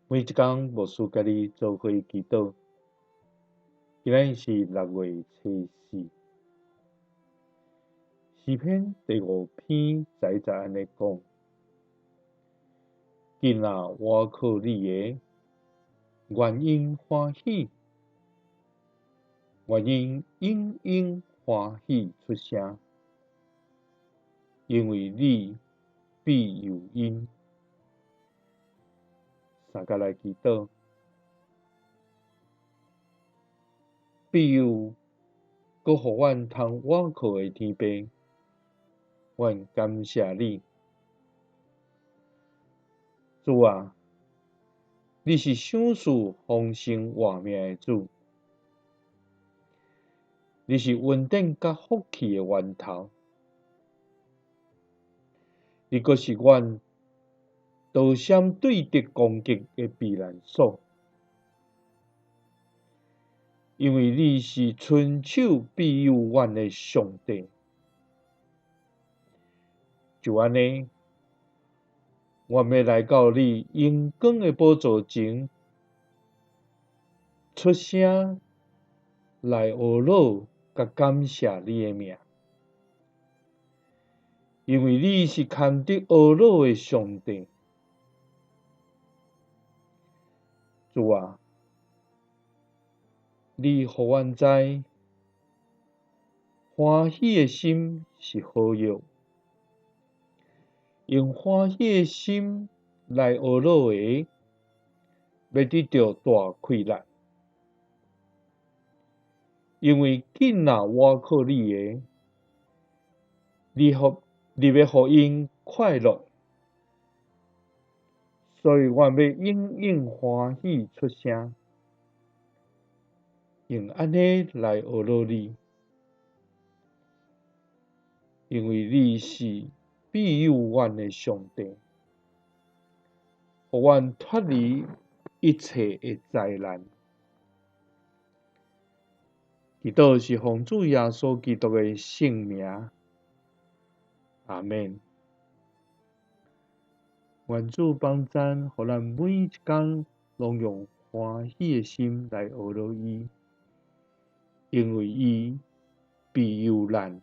每一天牧师甲你做伙祈祷。今仔是6月初4，诗篇第5篇10安尼讲：今仔我靠你的，愿因欢喜，愿因欢喜出声，因为你必有因。三甲来祈祷，必有搁互阮通倚靠的天父，阮感谢你。主啊，你是赏赐丰盛活命的主，你是稳定甲福气的源头，你阁是阮逃闪对敌攻击的避难所，因为你是伸手庇佑阮的上帝。就安尼，我要来到你荣光的宝座前，出声来学乐甲感谢你的名，因为你是堪得学乐的上帝。主啊，你互阮知，欢喜的心是好药，用欢喜的心来学乐的，要得到大快乐。因为紧仔倚靠你的，你要互因快乐，所以我要因欢喜出声，用安尼来学乐你。因为你是庇佑阮的上帝，互阮脱离一切的灾难。祈祷是奉主耶稣基督的圣名，阿们。愿主帮赞，互咱每一天拢用欢喜的心来学乐伊，因为伊庇佑咱。